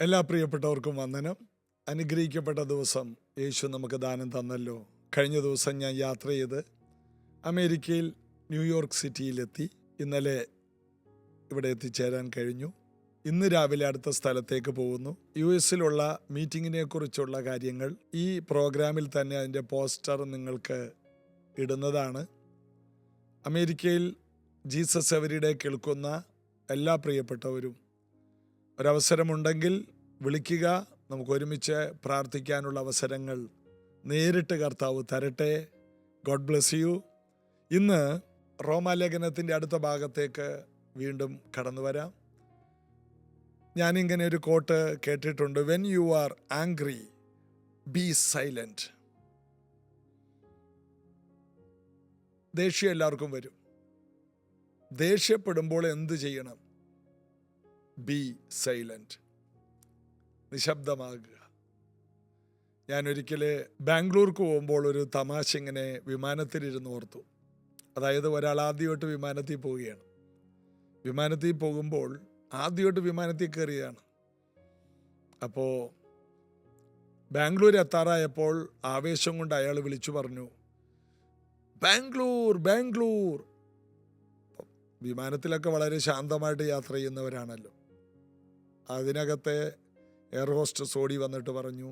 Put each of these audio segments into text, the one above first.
എല്ലാ പ്രിയപ്പെട്ടവർക്കും വന്ദനം. അനുഗ്രഹിക്കപ്പെട്ട ദിവസം യേശു നമുക്ക് ദാനം തന്നല്ലോ. കഴിഞ്ഞ ദിവസം ഞാൻ യാത്ര ചെയ്ത് അമേരിക്കയിൽ ന്യൂയോർക്ക് സിറ്റിയിലെത്തി. ഇന്നലെ ഇവിടെ എത്തിച്ചേരാൻ കഴിഞ്ഞു. ഇന്ന് രാവിലെ അടുത്ത സ്ഥലത്തേക്ക് പോകുന്നു. US-ലുള്ള മീറ്റിങ്ങിനെ കുറിച്ചുള്ള കാര്യങ്ങൾ ഈ പ്രോഗ്രാമിൽ തന്നെ അതിൻ്റെ പോസ്റ്റർ നിങ്ങൾക്ക് ഇടുന്നതാണ്. അമേരിക്കയിൽ ജീസസ് എവരിഡേ കേൾക്കുന്ന എല്ലാ പ്രിയപ്പെട്ടവരും ഒരവസരമുണ്ടെങ്കിൽ വിളിക്കുക. നമുക്ക് ഒരുമിച്ച് പ്രാർത്ഥിക്കാനുള്ള അവസരങ്ങൾ നേരിട്ട് കർത്താവ് തരട്ടെ. God bless U. ഇന്ന് റോമാലേഖനത്തിൻ്റെ അടുത്ത ഭാഗത്തേക്ക് വീണ്ടും കടന്നു വരാം. ഞാനിങ്ങനെ ഒരു കോട്ട് കേട്ടിട്ടുണ്ട്: when you are angry B silent. ദേഷ്യം എല്ലാവർക്കും വരും. ദേഷ്യപ്പെടുമ്പോൾ എന്ത് ചെയ്യണം? B silent, നിശബ്ദമാകുക. ഞാനൊരിക്കൽ ബാംഗ്ലൂർക്ക് പോകുമ്പോൾ ഒരു തമാശ ഇങ്ങനെ വിമാനത്തിലിരുന്ന് ഓർത്തു. അതായത് ഒരാൾ ആദ്യമായിട്ട് വിമാനത്തിൽ പോവുകയാണ്. വിമാനത്തിൽ പോകുമ്പോൾ ആദ്യമായിട്ട് വിമാനത്തിൽ കയറിയാണ്. അപ്പോൾ ബാംഗ്ലൂർ എത്താറായപ്പോൾ ആവേശം കൊണ്ട് അയാൾ വിളിച്ചു പറഞ്ഞു, ബാംഗ്ലൂർ ബാംഗ്ലൂർ. വിമാനത്തിലൊക്കെ വളരെ ശാന്തമായിട്ട് യാത്ര ചെയ്യുന്നവരാണല്ലോ. അതിനകത്തെ എയർ ഹോസ്റ്റസ് ഓടി വന്നിട്ട് പറഞ്ഞു,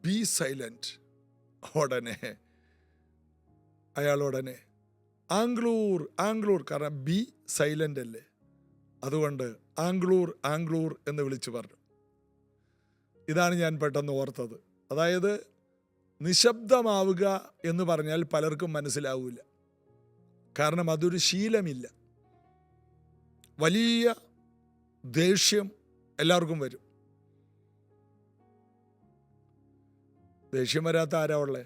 ബി സൈലൻറ്റ്. അയാളുടനെ ആംഗ്ലൂർ ആംഗ്ലൂർ, കാരണം ബി സൈലൻ്റ് അല്ലേ, അതുകൊണ്ട് ആംഗ്ലൂർ ആംഗ്ലൂർ എന്ന് വിളിച്ചു പറഞ്ഞു. ഇതാണ് ഞാൻ പെട്ടെന്ന് ഓർത്തത്. അതായത് നിശബ്ദമാവുക എന്ന് പറഞ്ഞാൽ പലർക്കും മനസ്സിലാവില്ല. കാരണം അതൊരു ശീലമില്ല. വലിയ ദേഷ്യം എല്ലാവർക്കും വരും. ദേഷ്യം വരാത്ത ആരാ ഉള്ളേ?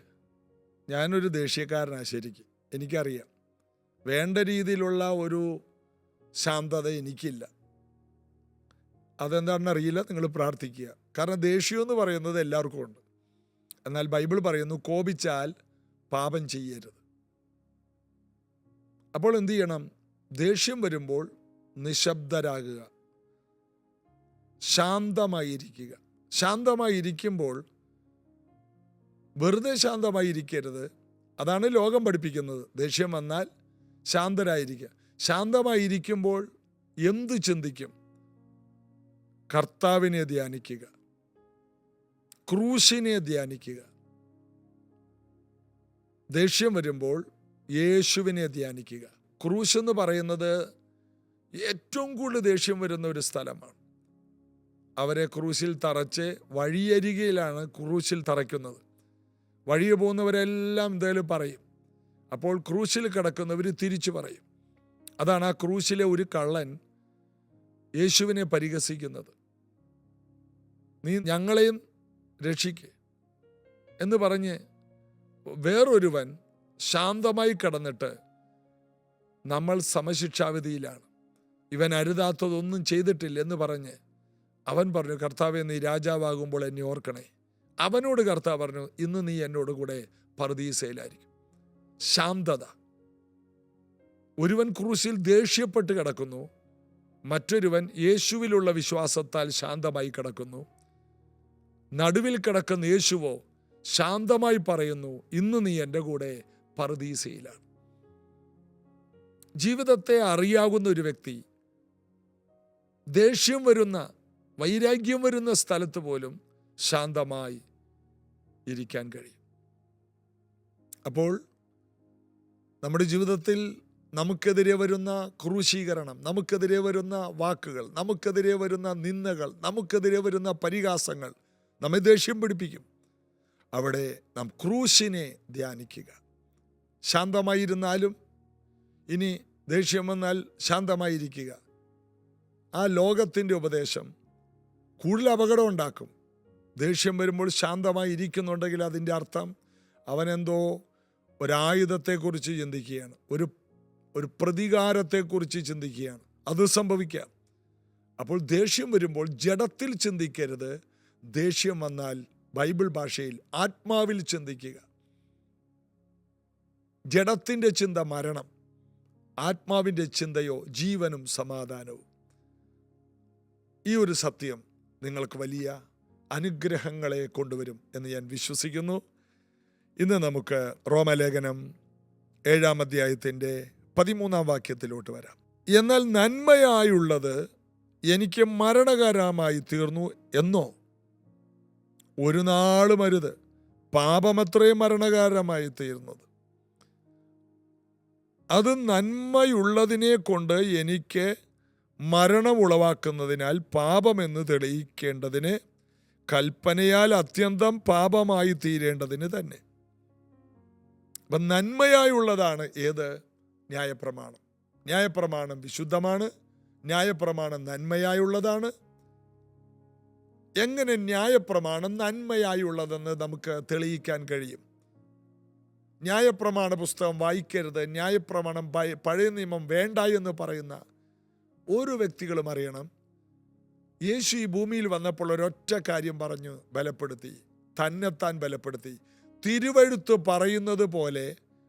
ഞാനൊരു ദേഷ്യക്കാരനാണ് ശരിക്കും. എനിക്കറിയാം വേണ്ട രീതിയിലുള്ള ഒരു ശാന്തത എനിക്കില്ല. അതെന്താണെന്ന് അറിയില്ല. നിങ്ങൾ പ്രാർത്ഥിക്കുക. കാരണം ദേഷ്യം എന്ന് പറയുന്നത് എല്ലാവർക്കും ഉണ്ട്. എന്നാൽ ബൈബിൾ പറയുന്നു, കോപിച്ചാൽ പാപം ചെയ്യരുത്. അപ്പോൾ എന്ത് ചെയ്യണം? ദേഷ്യം വരുമ്പോൾ നിശബ്ദരാകുക, ശാന്തമായിരിക്കുക. ശാന്തമായിരിക്കുമ്പോൾ വെറുതെ ശാന്തമായിരിക്കരുത്. അതാണ് ലോകം പഠിപ്പിക്കുന്നത്. ദേഷ്യം വന്നാൽ ശാന്തരായിരിക്കുക. ശാന്തമായിരിക്കുമ്പോൾ എന്ത് ചിന്തിക്കും? കർത്താവിനെ ധ്യാനിക്കുക, ക്രൂശിനെ ധ്യാനിക്കുക. ദേഷ്യം വരുമ്പോൾ യേശുവിനെ ധ്യാനിക്കുക. ക്രൂശ് എന്ന് പറയുന്നത് ഏറ്റവും കൂടുതൽ ദേഷ്യം വരുന്ന ഒരു സ്ഥലമാണ്. അവരെ ക്രൂശിൽ തറച്ച് വഴിയരികയിലാണ് ക്രൂശിൽ തറയ്ക്കുന്നത്. വഴിയെ പോകുന്നവരെല്ലാം എന്തേലും പറയും. അപ്പോൾ ക്രൂശിൽ കിടക്കുന്നവർ തിരിച്ചു പറയും. അതാണ് ആ ക്രൂശിലെ ഒരു കള്ളൻ യേശുവിനെ പരിഹസിക്കുന്നത്. നീ ഞങ്ങളെയും രക്ഷിക്ക് എന്ന് പറഞ്ഞ് വേറൊരുവൻ ശാന്തമായി കിടന്നിട്ട്, നമ്മൾ സമശിക്ഷാവിധിയിലാണ്, ഇവൻ അരുതാത്തതൊന്നും ചെയ്തിട്ടില്ല എന്ന് പറഞ്ഞ് അവൻ പറഞ്ഞു, കർത്താവേ നീ രാജാവാകുമ്പോൾ എന്നെ ഓർക്കണേ. അവനോട് കർത്താവ് പറഞ്ഞു, ഇന്ന് നീ എന്നോട് കൂടെ പറുദീസയിലായിരിക്കും. ശാന്തത. ഒരുവൻ ക്രൂശിൽ ദേഷ്യപ്പെട്ട് കിടക്കുന്നു, മറ്റൊരുവൻ യേശുവിലുള്ള വിശ്വാസത്താൽ ശാന്തമായി കിടക്കുന്നു. നടുവിൽ കിടക്കുന്ന യേശുവോ ശാന്തമായി പറയുന്നു, ഇന്ന് നീ എൻ്റെ കൂടെ പറുദീസയിലാണ്. ജീവിതത്തെ അറിയാവുന്ന ഒരു വ്യക്തി ദേഷ്യം വരുന്ന, വൈരാഗ്യം വരുന്ന സ്ഥലത്ത് പോലും ശാന്തമായി ഇരിക്കാൻ കഴിയും. അപ്പോൾ നമ്മുടെ ജീവിതത്തിൽ നമുക്കെതിരെ വരുന്ന ക്രൂശീകരണം, നമുക്കെതിരെ വരുന്ന വാക്കുകൾ, നമുക്കെതിരെ വരുന്ന നിന്ദകൾ, നമുക്കെതിരെ വരുന്ന പരിഹാസങ്ങൾ നമ്മെ ദേഷ്യം പിടിപ്പിക്കും. അവിടെ നാം ക്രൂശിനെ ധ്യാനിക്കുക. ശാന്തമായിരുന്നാലും ഇനി ദേഷ്യം വന്നാൽ ശാന്തമായിരിക്കുക. ആ ലോകത്തിൻ്റെ ഉപദേശം കൂടുതൽ അപകടം ഉണ്ടാക്കും. ദേഷ്യം വരുമ്പോൾ ശാന്തമായി ഇരിക്കുന്നുണ്ടെങ്കിൽ അതിൻ്റെ അർത്ഥം അവനെന്തോ ഒരായുധത്തെക്കുറിച്ച് ചിന്തിക്കുകയാണ്, ഒരു പ്രതികാരത്തെക്കുറിച്ച് ചിന്തിക്കുകയാണ്. അത് സംഭവിക്കാം. അപ്പോൾ ദേഷ്യം വരുമ്പോൾ ജഡത്തിൽ ചിന്തിക്കരുത്. ദേഷ്യം വന്നാൽ ബൈബിൾ ഭാഷയിൽ ആത്മാവിൽ ചിന്തിക്കുക. ജഡത്തിൻ്റെ ചിന്ത മരണം, ആത്മാവിൻ്റെ ചിന്തയോ ജീവനും സമാധാനവും. ഈ ഒരു സത്യം നിങ്ങൾക്ക് വലിയ അനുഗ്രഹങ്ങളെ കൊണ്ടുവരും എന്ന് ഞാൻ വിശ്വസിക്കുന്നു. ഇന്ന് നമുക്ക് റോമലേഖനം 7-ാം അധ്യായത്തിൻ്റെ 13-ാം വാക്യത്തിലോട്ട് വരാം. എന്നാൽ നന്മയായുള്ളത് എനിക്ക് മരണകരമായി തീർന്നു എന്നോ ഒരു നാളും അരുത്. പാപമത്രയും മരണകരമായി തീർന്നത്, അത് നന്മയുള്ളതിനെ കൊണ്ട് എനിക്ക് മരണം ഉളവാക്കുന്നതിനാൽ പാപമെന്ന് തെളിയിക്കേണ്ടതിന് കൽപ്പനയാൽ അത്യന്തം പാപമായി തീരേണ്ടതിന് തന്നെ. അപ്പം നന്മയായുള്ളതാണ് ഏത്? ന്യായപ്രമാണം. ന്യായപ്രമാണം വിശുദ്ധമാണ്. ന്യായപ്രമാണം നന്മയായുള്ളതാണ്. എങ്ങനെ ന്യായപ്രമാണം നന്മയായുള്ളതെന്ന് നമുക്ക് തെളിയിക്കാൻ കഴിയും? ന്യായപ്രമാണ പുസ്തകം വായിക്കരുത്, ന്യായപ്രമാണം പഴയ നിയമം വേണ്ട എന്ന് പറയുന്ന ഒരു വ്യക്തികളും അറിയണം, യേശു ഈ ഭൂമിയിൽ വന്നപ്പോൾ ഒരൊറ്റ കാര്യം പറഞ്ഞു ബലപ്പെടുത്തി, തന്നെത്താൻ ബലപ്പെടുത്തി. തിരുവെഴുത്ത് പറയുന്നത് പോലെ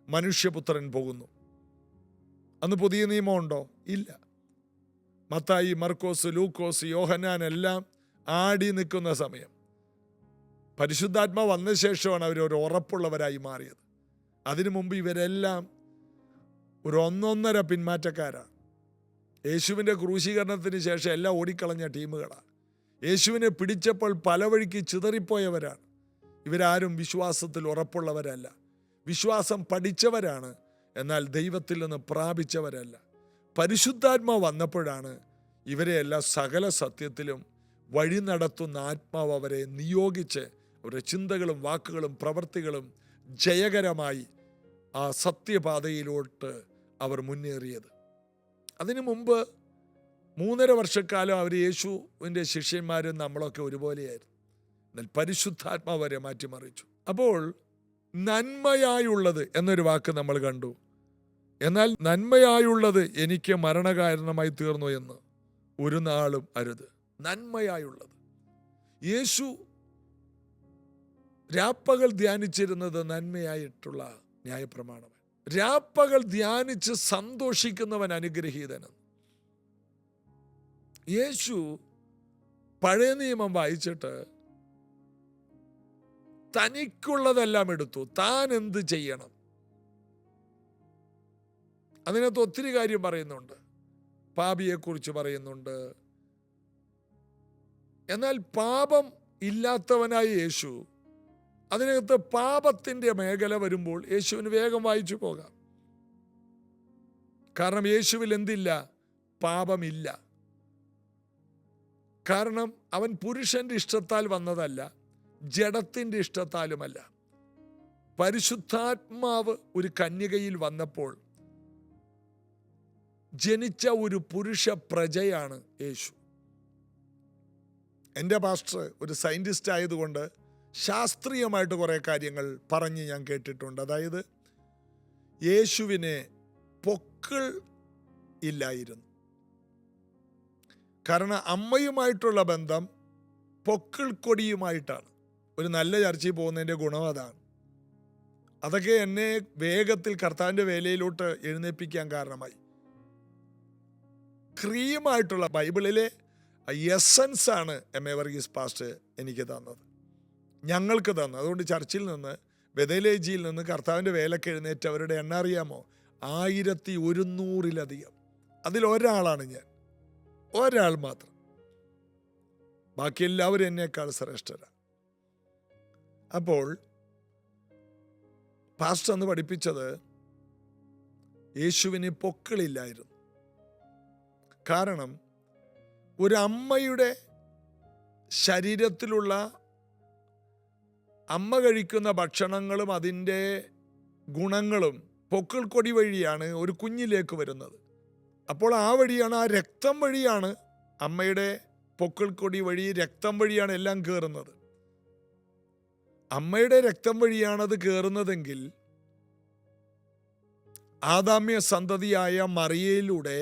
മനുഷ്യപുത്രൻ പോകുന്നു. അന്ന് പുതിയ നിയമമുണ്ടോ? ഇല്ല. മത്തായി, മർക്കോസ്, ലൂക്കോസ്, യോഹന്നാൻ എല്ലാം ആടി നിൽക്കുന്ന സമയം. പരിശുദ്ധാത്മ വന്ന ശേഷമാണ് അവരൊരു ഉറപ്പുള്ളവരായി മാറിയത്. അതിനു മുമ്പ് ഇവരെല്ലാം ഒരു 1.5 പിന്മാറ്റക്കാരാണ്. യേശുവിൻ്റെ ക്രൂശീകരണത്തിന് ശേഷം എല്ലാം ഓടിക്കളഞ്ഞ ടീമുകളാണ്. യേശുവിനെ പിടിച്ചപ്പോൾ പല വഴിക്ക് ചിതറിപ്പോയവരാണ്. ഇവരാരും വിശ്വാസത്തിൽ ഉറപ്പുള്ളവരല്ല. വിശ്വാസം പഠിച്ചവരാണ്, എന്നാൽ ദൈവത്തിൽ നിന്ന് പ്രാപിച്ചവരല്ല. പരിശുദ്ധാത്മ വന്നപ്പോഴാണ് ഇവരെയെല്ലാം സകല സത്യത്തിലും വഴി നടത്തുന്ന ആത്മാവ് അവരെ നിയോഗിച്ച് അവരുടെ ചിന്തകളും വാക്കുകളും പ്രവൃത്തികളും ജയകരമായി ആ സത്യപാതയിലോട്ട് അവർ മുന്നേറിയത്. അതിനു മുമ്പ് 3.5 വർഷക്കാലം അവർ യേശുവിൻ്റെ ശിഷ്യന്മാരും നമ്മളൊക്കെ ഒരുപോലെയായിരുന്നു. എന്നാൽ പരിശുദ്ധാത്മാവ് വരെ മാറ്റിമറിച്ചു. അപ്പോൾ നന്മയായുള്ളത് എന്നൊരു വാക്ക് നമ്മൾ കണ്ടു. എന്നാൽ നന്മയായുള്ളത് എനിക്ക് മരണകാരണമായി തീർന്നു എന്ന് ഒരു നാളും അരുത്. നന്മയായുള്ളത്. യേശു രാപ്പകൽ ധ്യാനിച്ചിരുന്നത് നന്മയായിട്ടുള്ള ന്യായപ്രമാണം. രാപ്പകൽ ധ്യാനിച്ച് സന്തോഷിക്കുന്നവൻ അനുഗ്രഹീതനെന്ന്. യേശു പഴയ നിയമം വായിച്ചിട്ട് തനിക്കുള്ളതെല്ലാം എടുത്തു. താൻ എന്ത് ചെയ്യണം? അതിനകത്ത് ഒത്തിരി കാര്യം പറയുന്നുണ്ട്. പാപിയെക്കുറിച്ച് പറയുന്നുണ്ട്. എന്നാൽ പാപം ഇല്ലാത്തവനായ യേശു, അതിനകത്ത് പാപത്തിൻ്റെ മേഖല വരുമ്പോൾ യേശുവിന് വേഗം വായിച്ചു പോകാം. കാരണം യേശുവിൽ എന്തില്ല? പാപമില്ല. കാരണം അവൻ പുരുഷന്റെ ഇഷ്ടത്താൽ വന്നതല്ല, ജഡത്തിൻ്റെ ഇഷ്ടത്താലുമല്ല. പരിശുദ്ധാത്മാവ് ഒരു കന്യകയിൽ വന്നപ്പോൾ ജനിച്ച ഒരു പുരുഷ പ്രജയാണ് യേശു. എൻ്റെ പാസ്റ്റർ ഒരു സയൻറ്റിസ്റ്റ് ആയതുകൊണ്ട് ശാസ്ത്രീയമായിട്ട് കുറേ കാര്യങ്ങൾ പറഞ്ഞ് ഞാൻ കേട്ടിട്ടുണ്ട്. അതായത് യേശുവിനെ പൊക്കിൾ ഇല്ലായിരുന്നു. കാരണം അമ്മയുമായിട്ടുള്ള ബന്ധം പൊക്കിൾ കൊടിയുമായിട്ടാണ്. ഒരു നല്ല ചർച്ചയിൽ പോകുന്നതിൻ്റെ ഗുണം അതാണ്. അതൊക്കെ എന്നെ വേഗത്തിൽ കർത്താവിൻ്റെ വേലയിലോട്ട് എഴുന്നേൽപ്പിക്കാൻ കാരണമായി. ക്രീമായിട്ടുള്ള ബൈബിളിലെ എസൻസ് ആണ് എം.എ. വർഗീസ് പാസ്റ്റർ എനിക്ക് തന്നത്, ഞങ്ങൾക്ക് തന്നത്. അതുകൊണ്ട് ചർച്ചിൽ നിന്ന്, ബെഥേലേജിയിൽ നിന്ന് കർത്താവിൻ്റെ വേലക്ക് എഴുന്നേറ്റവരുടെ എണ്ണം അറിയാമോ? 1100-ലധികം. അതിലൊരാളാണ് ഞാൻ, ഒരാൾ മാത്രം. ബാക്കി എല്ലാവരും എന്നേക്കാൾ ശ്രേഷ്ഠരാണ്. അപ്പോൾ പാസ്റ്റർ അന്ന് പഠിപ്പിച്ചത് യേശുവിന് പൊക്കിളില്ലായിരുന്നു. കാരണം ഒരു അമ്മയുടെ ശരീരത്തിലുള്ള അമ്മ കഴിക്കുന്ന ഭക്ഷണങ്ങളും അതിൻ്റെ ഗുണങ്ങളും പൊക്കിൾ കൊടി വഴിയാണ് ഒരു കുഞ്ഞിലേക്ക് വരുന്നത്. അപ്പോൾ ആ വഴിയാണ്, ആ രക്തം വഴിയാണ്, അമ്മയുടെ പൊക്കിൾ കൊടി വഴി രക്തം വഴിയാണ് എല്ലാം കയറുന്നത്. അമ്മയുടെ രക്തം വഴിയാണത് കയറുന്നതെങ്കിൽ ആദാമ്യ സന്തതിയായ മറിയയിലൂടെ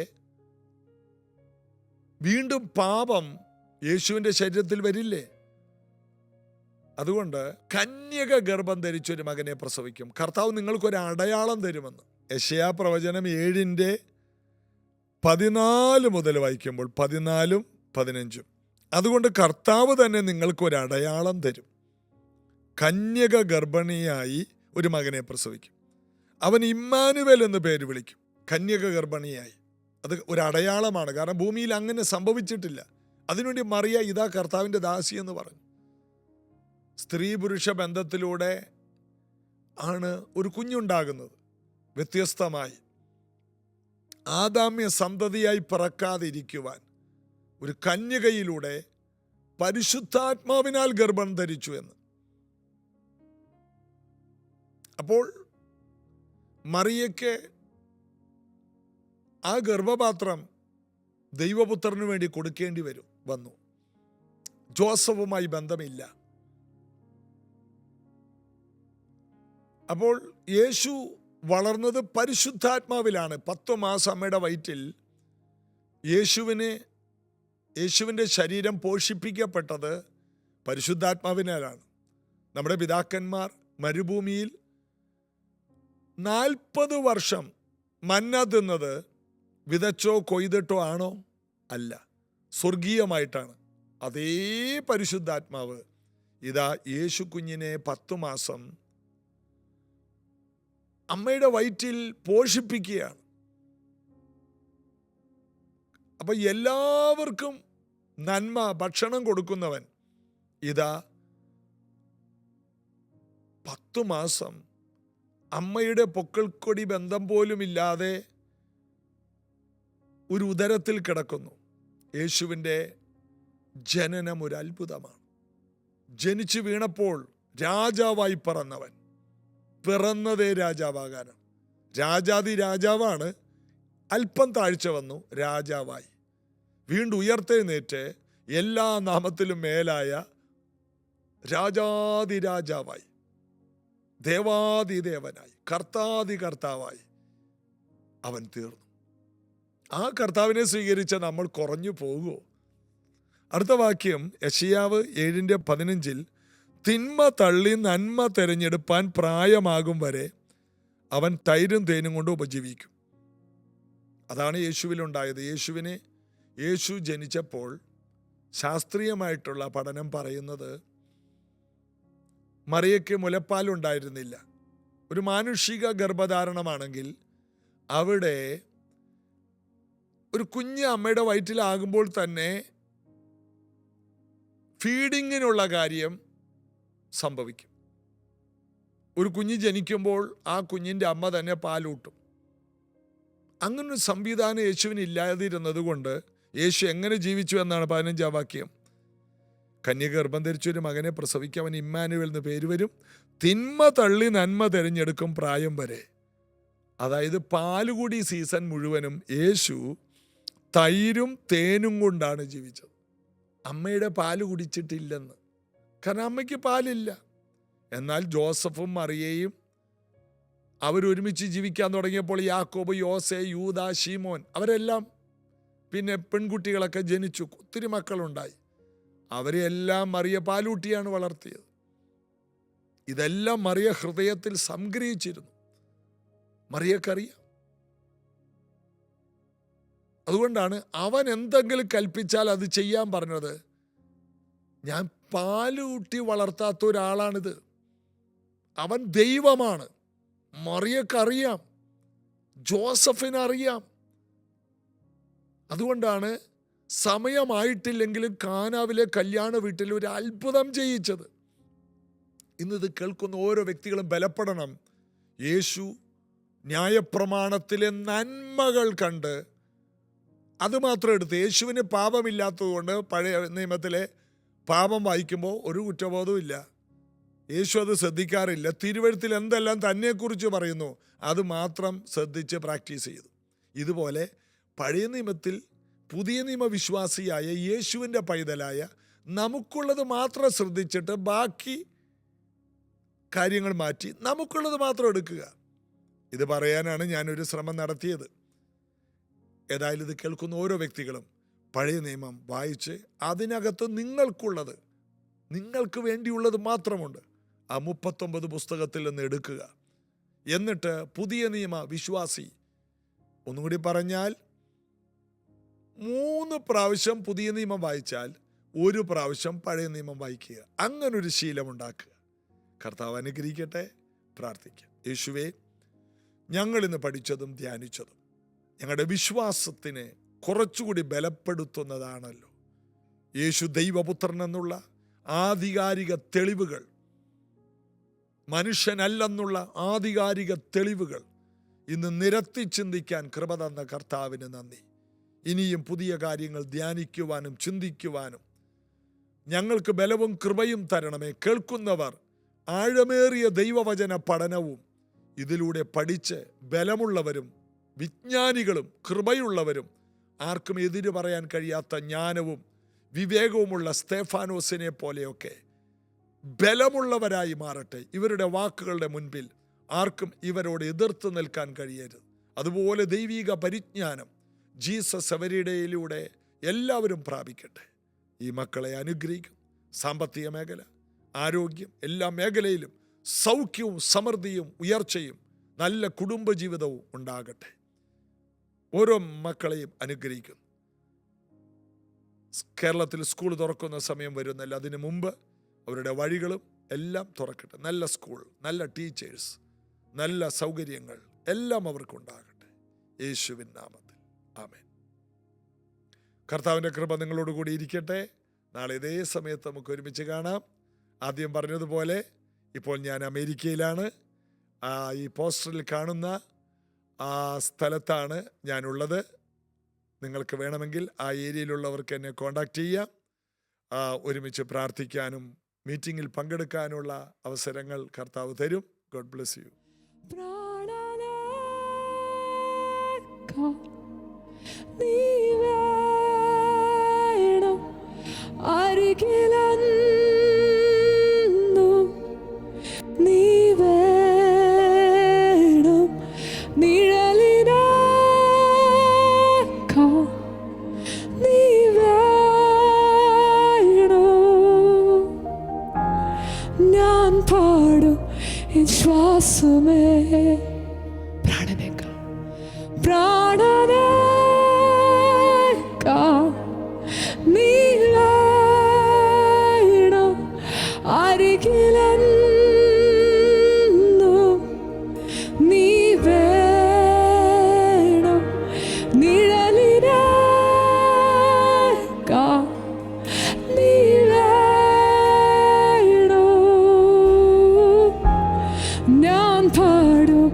വീണ്ടും പാപം യേശുവിൻ്റെ ശരീരത്തിൽ വരില്ലേ? അതുകൊണ്ട് കന്യക ഗർഭം ധരിച്ചൊരു മകനെ പ്രസവിക്കും, കർത്താവ് നിങ്ങൾക്കൊരു അടയാളം തരുമെന്ന്. യെശയ്യാ പ്രവചനം 7-ന്റെ 14 മുതൽ വായിക്കുമ്പോൾ 14-15 അതുകൊണ്ട് കർത്താവ് തന്നെ നിങ്ങൾക്കൊരു അടയാളം തരും. കന്യക ഗർഭിണിയായി ഒരു മകനെ പ്രസവിക്കും. അവൻ ഇമ്മാനുവേൽ എന്ന് പേര് വിളിക്കും. കന്യക ഗർഭിണിയായി. അത് ഒരു അടയാളമാണ്. കാരണം ഭൂമിയിൽ അങ്ങനെ സംഭവിച്ചിട്ടില്ല. അതിനുവേണ്ടി മറിയ ഇതാ കർത്താവിൻ്റെ ദാസി എന്ന് പറഞ്ഞു. സ്ത്രീ പുരുഷ ബന്ധത്തിലൂടെ ആണ് ഒരു കുഞ്ഞുണ്ടാകുന്നത്. വ്യത്യസ്തമായി ആദാമ്യ സന്തതിയായി പിറക്കാതിരിക്കുവാൻ ഒരു കന്യകയിലൂടെ പരിശുദ്ധാത്മാവിനാൽ ഗർഭം ധരിച്ചു എന്ന്. അപ്പോൾ മറിയയ്ക്ക് ആ ഗർഭപാത്രം ദൈവപുത്രന് വേണ്ടി കൊടുക്കേണ്ടി വന്നു. ജോസഫുമായി ബന്ധമില്ല. അപ്പോൾ യേശു വളർന്നത് പരിശുദ്ധാത്മാവിലാണ്. 10 മാസം അമ്മയുടെ വയറ്റിൽ യേശുവിൻ്റെ ശരീരം പോഷിപ്പിക്കപ്പെട്ടത് പരിശുദ്ധാത്മാവിനാലാണ്. നമ്മുടെ പിതാക്കന്മാർ മരുഭൂമിയിൽ 40 വർഷം മന്ന തിന്നത് വിതച്ചോ കൊയ്തിട്ടോ ആണോ? അല്ല, സ്വർഗീയമായിട്ടാണ്. അതേ പരിശുദ്ധാത്മാവ് ഇതാ യേശു കുഞ്ഞിനെ 10 മാസം അമ്മയുടെ വയറ്റിൽ പോഷിപ്പിക്കുകയാണ്. അപ്പൊ എല്ലാവർക്കും നന്മ ഭക്ഷണം കൊടുക്കുന്നവൻ ഇതാ 10 മാസം അമ്മയുടെ പൊക്കിൾക്കൊടി ബന്ധം പോലുമില്ലാതെ ഒരു ഉദരത്തിൽ കിടക്കുന്നു. യേശുവിൻ്റെ ജനനം ഒരു അത്ഭുതമാണ്. ജനിച്ചു വീണപ്പോൾ രാജാവായി പിറന്നതേ രാജാവാകാനാണ്. രാജാതി രാജാവാണ്. അല്പം താഴ്ച വന്നു, രാജാവായി. വീണ്ടും ഉയർത്തെഴുന്നേറ്റ് എല്ലാ നാമത്തിലും മേലായ രാജാതി രാജാവായി, ദേവാദിദേവനായി, കർത്താതി കർത്താവായി അവൻ തീർന്നു. ആ കർത്താവിനെ സ്വീകരിച്ച നമ്മൾ കുറഞ്ഞു പോകുമോ? അടുത്ത വാക്യം യെശയ്യാവ് 7:15 തിന്മ തള്ളി നന്മ തിരഞ്ഞെടുപ്പാൻ പ്രായമാകും വരെ അവൻ തൈരും തേനും കൊണ്ട് ഉപജീവിക്കും. അതാണ് യേശുവിലുണ്ടായത്. യേശു ജനിച്ചപ്പോൾ ശാസ്ത്രീയമായിട്ടുള്ള പഠനം പറയുന്നത് മറിയയ്ക്ക് മുലപ്പാലുണ്ടായിരുന്നില്ല. ഒരു മാനുഷിക ഗർഭധാരണമാണെങ്കിൽ അവിടെ ഒരു കുഞ്ഞ് അമ്മയുടെ വയറ്റിലാകുമ്പോൾ തന്നെ ഫീഡിങ്ങിനുള്ള കാര്യം സംഭവിക്കും. ഒരു കുഞ്ഞ് ജനിക്കുമ്പോൾ ആ കുഞ്ഞിൻ്റെ അമ്മ തന്നെ പാലൂട്ടും. അങ്ങനൊരു സംവിധാനം യേശുവിന് ഇല്ലാതിരുന്നത് കൊണ്ട് യേശു എങ്ങനെ ജീവിച്ചു എന്നാണ് 15-ാം വാക്യം. കന്യക ഗർഭം ധരിച്ചൊരു മകനെ പ്രസവിക്കും, അവൻ ഇമ്മാനുവേൽ എന്ന് പേര് വരും. തിന്മ തള്ളി നന്മ തിരഞ്ഞെടുക്കും പ്രായം വരെ. അതായത് പാലുകൂടി സീസൺ മുഴുവനും യേശു തൈരും തേനും കൊണ്ടാണ് ജീവിച്ചത്. അമ്മയുടെ പാല് കുടിച്ചിട്ടില്ലെന്ന്. കാരണം അമ്മയ്ക്ക് പാലില്ല. എന്നാൽ ജോസഫും മറിയയും അവരൊരുമിച്ച് ജീവിക്കാൻ തുടങ്ങിയപ്പോൾ യാക്കോബ്, യോസെ, യൂദ, ശീമോൻ അവരെല്ലാം പിന്നെ പെൺകുട്ടികളൊക്കെ ജനിച്ചു. ഒത്തിരി മക്കളുണ്ടായി. അവരെല്ലാം മറിയ പാലൂട്ടിയാണ് വളർത്തിയത്. ഇതെല്ലാം മറിയ ഹൃദയത്തിൽ സംഗ്രഹിച്ചിരുന്നു. മറിയക്കറിയാം. അതുകൊണ്ടാണ് അവൻ എന്തെങ്കിലും കൽപ്പിച്ചാൽ അത് ചെയ്യാൻ പറഞ്ഞത്. ഞാൻ പാലൂട്ടി വളർത്താത്ത ഒരാളാണിത്. അവൻ ദൈവമാണ്. മറിയക്കറിയാം, ജോസഫിനറിയാം. അതുകൊണ്ടാണ് സമയമായിട്ടില്ലെങ്കിലും കാനാവിലെ കല്യാണ വീട്ടിൽ ഒരു അത്ഭുതം ചെയ്യിച്ചത്. ഇന്നിത് കേൾക്കുന്ന ഓരോ വ്യക്തികളും ബലപ്പെടണം. യേശു ന്യായപ്രമാണത്തിലെ നന്മകൾ കണ്ട് അതുമാത്രം എടുത്ത്, യേശുവിന് പാപമില്ലാത്തതുകൊണ്ട് പഴയ നിയമത്തിലെ പാപം വായിക്കുമ്പോൾ ഒരു കുറ്റബോധവും ഇല്ല. യേശു അത് ശ്രദ്ധിക്കാറില്ല. തിരുവഴുത്തിൽ എന്തെല്ലാം തന്നെക്കുറിച്ച് പറയുന്നു അത് മാത്രം ശ്രദ്ധിച്ച് പ്രാക്ടീസ് ചെയ്തു. ഇതുപോലെ പഴയ നിയമത്തിൽ പുതിയ നിയമവിശ്വാസിയായ യേശുവിൻ്റെ പൈതലായ നമുക്കുള്ളത് മാത്രം ശ്രദ്ധിച്ചിട്ട് ബാക്കി കാര്യങ്ങൾ മാറ്റി നമുക്കുള്ളത് മാത്രം എടുക്കുക. ഇത് പറയാനാണ് ഞാനൊരു ശ്രമം നടത്തിയത്. ഏതായാലും ഇത് കേൾക്കുന്ന ഓരോ വ്യക്തികളും പഴയ നിയമം വായിച്ച് അതിനകത്ത് നിങ്ങൾക്കുള്ളത്, നിങ്ങൾക്ക് വേണ്ടിയുള്ളത് മാത്രമുണ്ട്. ആ 39 പുസ്തകത്തിൽ നിന്ന് എടുക്കുക. എന്നിട്ട് പുതിയ നിയമ വിശ്വാസി, ഒന്നുകൂടി പറഞ്ഞാൽ 3 പ്രാവശ്യം പുതിയ നിയമം വായിച്ചാൽ ഒരു പ്രാവശ്യം പഴയ നിയമം വായിക്കുക. അങ്ങനൊരു ശീലമുണ്ടാക്കുക. കർത്താവ് അനുഗ്രഹിക്കട്ടെ. പ്രാർത്ഥിക്കാം. യേശുവേ, ഞങ്ങളിന്ന് പഠിച്ചതും ധ്യാനിച്ചതും ഞങ്ങളുടെ വിശ്വാസത്തിന് കുറച്ചുകൂടി ബലപ്പെടുത്തുന്നതാണല്ലോ. യേശു ദൈവപുത്രൻ എന്നുള്ള ആധികാരിക തെളിവുകൾ, മനുഷ്യനല്ലെന്നുള്ള ആധികാരിക തെളിവുകൾ ഇന്ന് നിരത്തി ചിന്തിക്കാൻ കൃപ തന്ന കർത്താവിന് നന്ദി. ഇനിയും പുതിയ കാര്യങ്ങൾ ധ്യാനിക്കുവാനും ചിന്തിക്കുവാനും ഞങ്ങൾക്ക് ബലവും കൃപയും തരണമേ. കേൾക്കുന്നവർ ആഴമേറിയ ദൈവവചന പഠനവും ഇതിലൂടെ പഠിച്ച് ബലമുള്ളവരും വിജ്ഞാനികളും കൃപയുള്ളവരും ആർക്കും എതിര് പറയാൻ കഴിയാത്ത ജ്ഞാനവും വിവേകവുമുള്ള സ്തേഫാനോസിനെ പോലെയൊക്കെ ബലമുള്ളവരായി മാറട്ടെ. ഇവരുടെ വാക്കുകളുടെ മുൻപിൽ ആർക്കും ഇവരോട് എതിർത്ത് നിൽക്കാൻ കഴിയരുത്. അതുപോലെ ദൈവിക പരിജ്ഞാനം ജീസസ് അവരുടെയിലൂടെ എല്ലാവരും പ്രാപിക്കട്ടെ. ഈ മക്കളെ അനുഗ്രഹിക്കും. സാമ്പത്തിക മേഖല, ആരോഗ്യം, എല്ലാ മേഖലയിലും സൗഖ്യവും സമൃദ്ധിയും ഉയർച്ചയും നല്ല കുടുംബജീവിതവും ഉണ്ടാകട്ടെ. ഓരോ മക്കളെയും അനുഗ്രഹിക്കുന്നു. കേരളത്തിൽ സ്കൂൾ തുറക്കുന്ന സമയം വരുന്നല്ല, അതിനു മുമ്പ് അവരുടെ വഴികളും എല്ലാം തുറക്കട്ടെ. നല്ല സ്കൂൾ, നല്ല ടീച്ചേഴ്സ്, നല്ല സൗകര്യങ്ങൾ എല്ലാം അവർക്കുണ്ടാകട്ടെ. യേശുവിൻ നാമത്തിൽ ആമേൻ. കർത്താവിൻ്റെ കൃപ നിങ്ങളോടുകൂടി ഇരിക്കട്ടെ. നാളെ ഇതേ സമയത്ത് നമുക്ക് ഒരുമിച്ച് കാണാം. ആദ്യം പറഞ്ഞതുപോലെ ഇപ്പോൾ ഞാൻ അമേരിക്കയിലാണ്. ഈ പോസ്റ്ററിൽ കാണുന്ന ആ സ്ഥലത്താണ് ഞാനുള്ളത്. നിങ്ങൾക്ക് വേണമെങ്കിൽ ആ ഏരിയയിലുള്ളവർക്ക് എന്നെ കോണ്ടാക്ട് ചെയ്യാം. ഒരുമിച്ച് പ്രാർത്ഥിക്കാനും മീറ്റിങ്ങിൽ പങ്കെടുക്കാനുള്ള അവസരങ്ങൾ കർത്താവ് തരും. God bless you. ശ്വാസമേ പ്രാണനേക്കാൾ നീ വേണം അരികിലെന്നും നീ വേണം നിഴലിനേക്കാൾ നീ ഞാൻ പാടും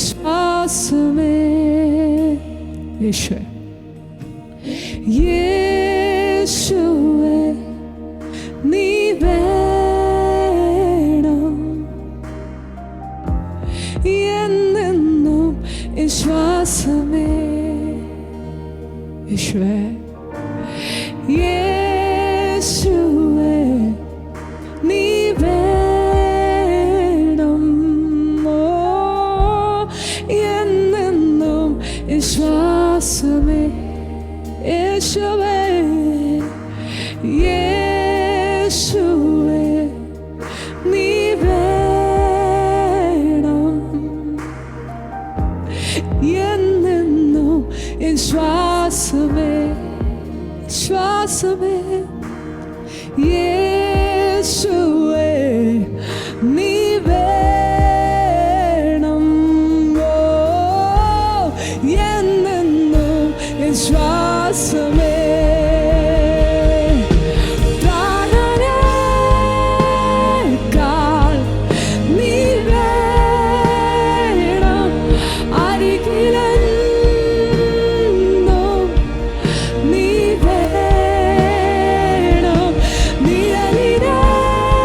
ശ്വാസമേ. യേശുവേ, യേശുവേ നീ വേണം എന്നെന്നും ശ്വാസമേ. യേശുവേ, യേശുവേ നീ ശ്വാസമേ. യേശുവേ, യേശുവേ നീ വേണം എന്നെന്നും ശ്വാസമേ. ശ്വാസമേ, യേശുവേ നീ ശ്വാസമേ. പ്രാണനേക്കാൾ നീ വേണം അരികിലെന്നും നീ വേണം നിഴലിനേക്കാൾ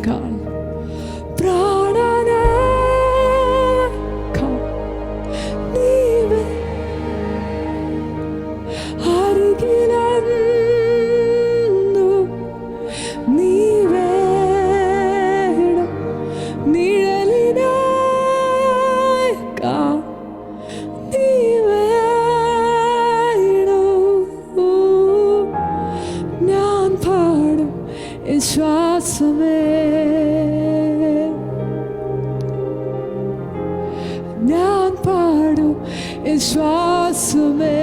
പ്രാണനേക്കാൾ പ്രാണനേക്കാൾ നീ അരികിലെന്നും നീ വേണം. നിഴലിനേക്കാൾ നീ വേണം. ഞാൻ പാടും എൻ ശ്വാസമേ, ഞാൻ പാടും എൻ ശ്വാസമേ.